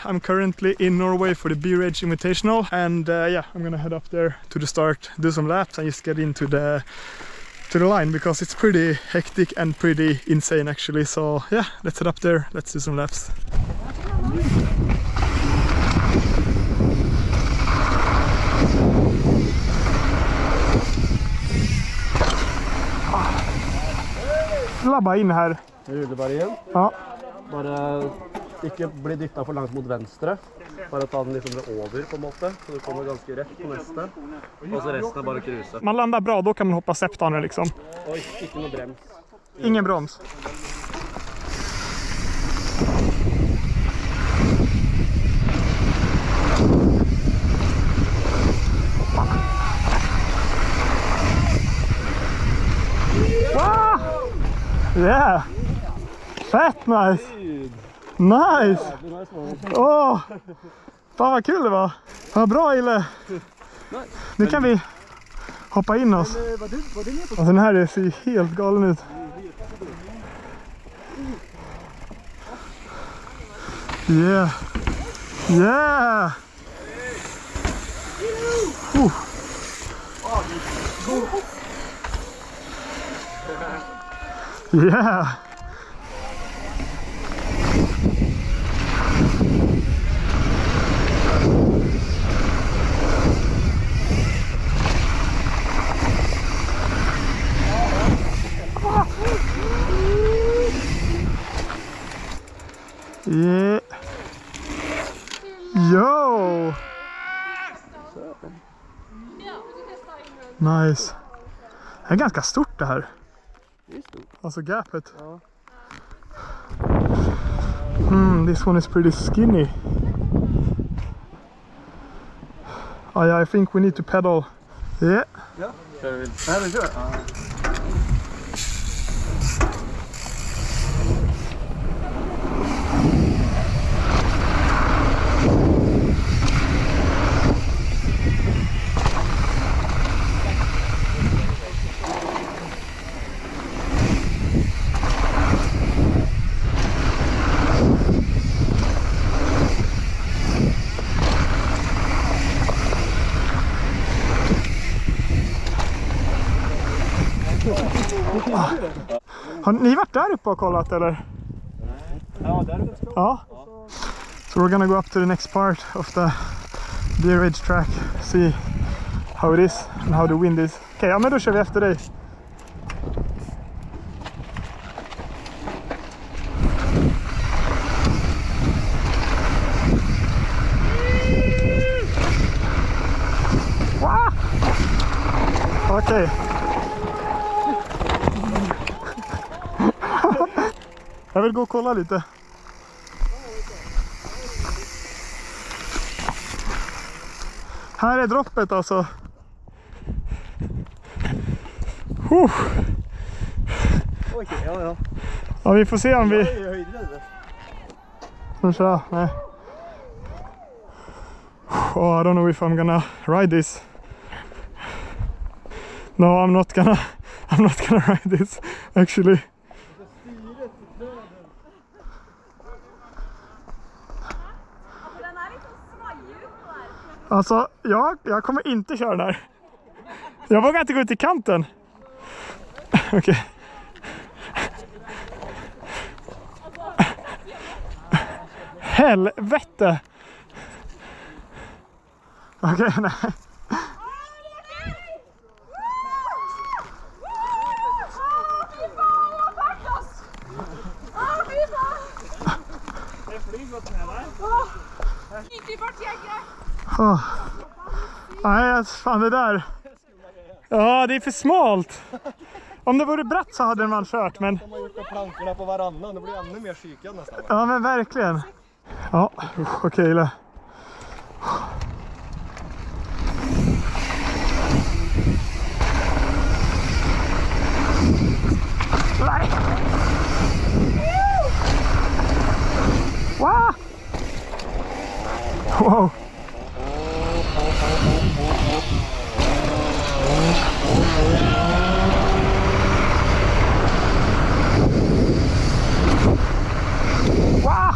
I'm currently in Norway for the FREERIDE Invitational, and yeah, I'm gonna head up there to the start, do some laps and just get into the line, because it's pretty hectic and pretty insane actually. So yeah, let's head up there, let's do some laps. Labba in här. Ruller igen. Ja. Bara inte bli dyttat för långt mot vänster. Bara ta den liksom över på en måte, så du kommer ganska rätt på nästa. Och så resten är bara cruisa. Man landar bra, då kan man hoppa septaner liksom. Oj, inte någon brems. Ingen broms. Wow! Yeah! Fett nice! Nice! Åh! Fan vad kul det var! Vad bra Ille! Nu kan vi hoppa in oss. Alltså den här ser helt galen ut. Yeah! Yeah! Yeah! Yeah! Yo! Nice. Det är ganska stort det här. Alltså gapet. Ja. This one is pretty skinny. Oh yeah, I think we need to pedal. Yeah. Ja. Här vi kör. Har ni varit där uppe och kollat eller? Ja, där är det. Ja. So we're gonna go up to the next part of the FREERIDE track, see how it is and how the wind is. Okej, ja men då kör vi efter dig. Wow! Okej. Jag vill gå och kolla lite. Här är droppet alltså. Okej, ja. Ja, vi får se om vi... Nej. Oh, I don't know if I'm gonna ride this. No, I'm not gonna ride this actually. Alltså, jag kommer inte köra den här. Jag vågar inte gå ut i kanten. Okej. Helvete. Okej, nej. Oh. Nej, fan det där. Ja, det är för smalt. Om det vore brett så hade man kört, men... De har gjort plankorna på varannan, det blir ännu mer kikad nästan. Ja, men verkligen. Ja, okej. Nej. Wow. Wow. Wow.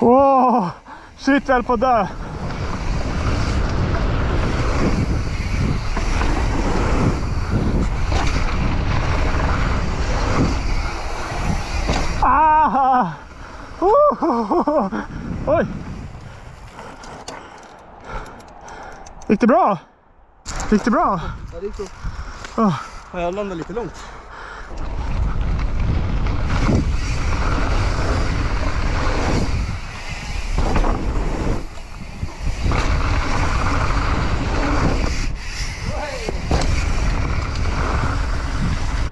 Wow, shit väl på dö. Ah! Oj! Gick det bra? Gick det bra? Ja, det gick så. Oh. Jag landade lite långt.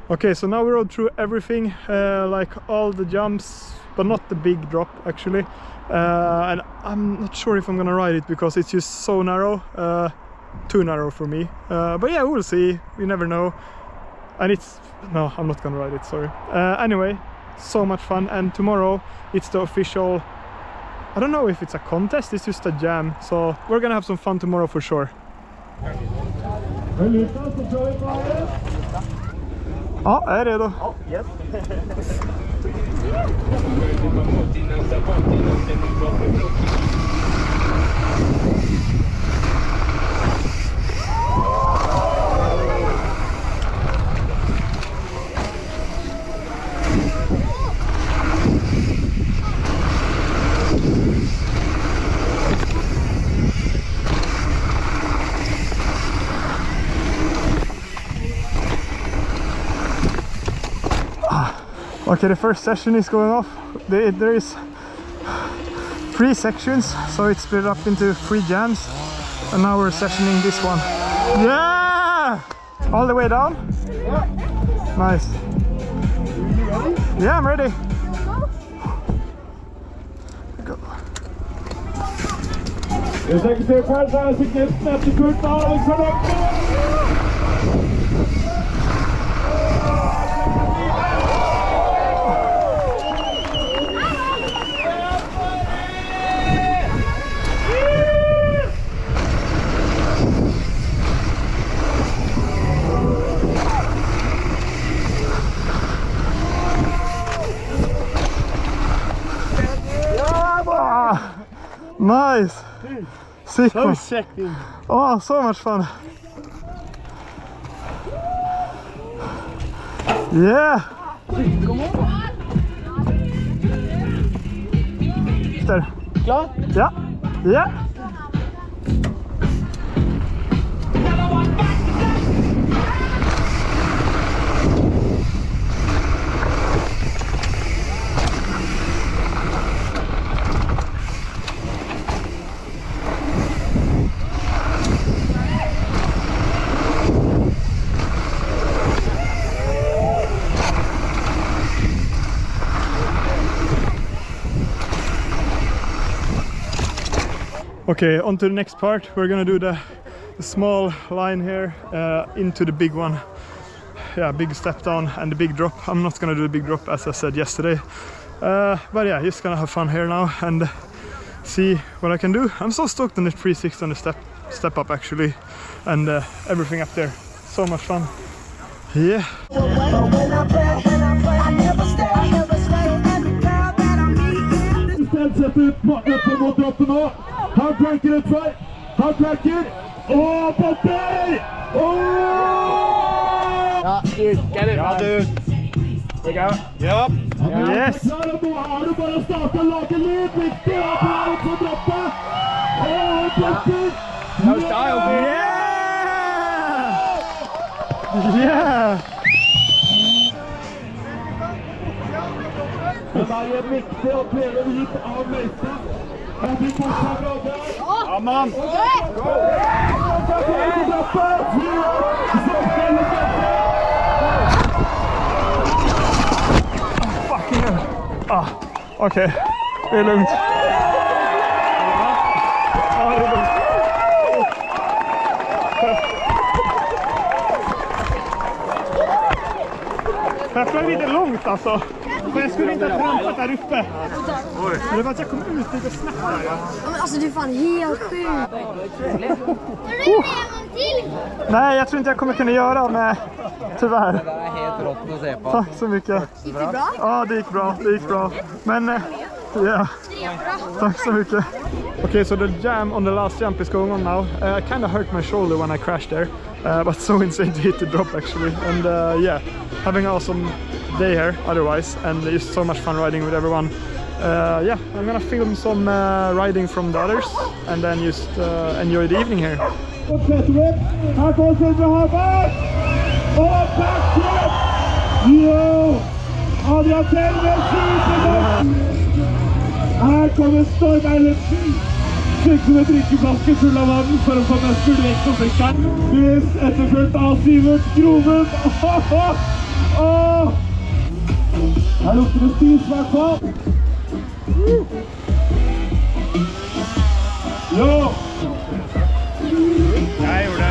Okay, so now we rode through everything, like all the jumps, but not the big drop actually. And I'm not sure if I'm gonna ride it because it's just so narrow, too narrow for me. But yeah, we'll see. We never know. And no, I'm not gonna ride it. Sorry. Anyway, so much fun. And tomorrow it's the official. I don't know if it's a contest. It's just a jam. So we're gonna have some fun tomorrow for sure. Ja, jag är redo. Ja, yes. Okay, the first session is going off. There is 3 sections, so it's split up into 3 jams. And now we're sessioning this one. Yeah! All the way down? Yeah. Nice. You ready? Yeah, I'm ready. Go. Jag tänker se själv här, så knäpp snabbt i kurvan, Alexander. Nice! Sick one. Checking. Oh, so much fun! Yeah! Där. Klar? Ja! Ja! Okay, on to the next part. We're gonna do the small line here into the big one. Yeah, big step down and the big drop. I'm not gonna do the big drop as I said yesterday. But yeah, just gonna have fun here now and see what I can do. I'm so stoked on the 360 on the step up actually, and everything up there. So much fun. Yeah. Sätt ut partnern mot droppen nå. Han cranker ut vei. Han cranker. Åh, på deg! Ja, dude, get it, man. Dude. We go. Yep. Yes! Nå er det bare å starte laget litt. Viktig å prøve på droppet. Åh, droppen. No style, dude. Yeah! Yeah! Det er viktig å prøve ut av meisen. Han blir fortsatt bra der. Ja, man. Fucking hell. Ah, okej. Det är lugnt. Ja, det är lugnt. Jag flög lite långt alltså. Men jag skulle inte ha trampat där uppe. Men det var att jag kom ut lite snabbt där. Ja, men alltså du är fan helt sjuk. Nej, jag tror inte jag kommer kunna göra med. Tyvärr. Det är helt rått att se på. Tack så mycket. Gick det bra? Ja, det gick bra. Det gick bra. Men Yeah. Tack så mycket. Okay, so the jam on the last jump is going on now. I kind of hurt my shoulder when I crashed there, but so insane to hit the drop actually. And yeah, having an awesome day here otherwise, and just so much fun riding with everyone. Yeah, I'm gonna film some riding from the others, and then just enjoy the evening here. Her kommer Sindre Harberg! Og backflip! Yo! Adrian Telve skyter! Her kommer Storm Eilertsen! Slik som et drikkeflaske full av vann for å få mest mulig vekt på sykkelen. Chris etterfølgt av Sivert Groven. Her lukter det spis i hvert fall. Jo! Jeg gjorde det.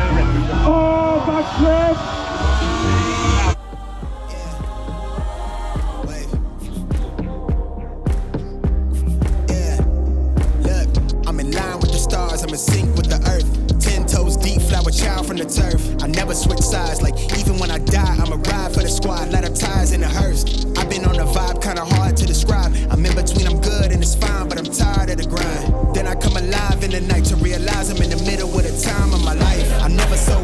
Backflip! I'm in sync with the earth. 10 toes deep, flower child from the turf. I never switch sides, like even when I die, I'ma ride for the squad, light up tires in the hearse. I've been on the vibe, kinda hard to describe. I'm in between, I'm good and it's fine, but I'm tired of the grind. Then I come alive in the night to realize I'm in the middle of the time of my life. I'm never so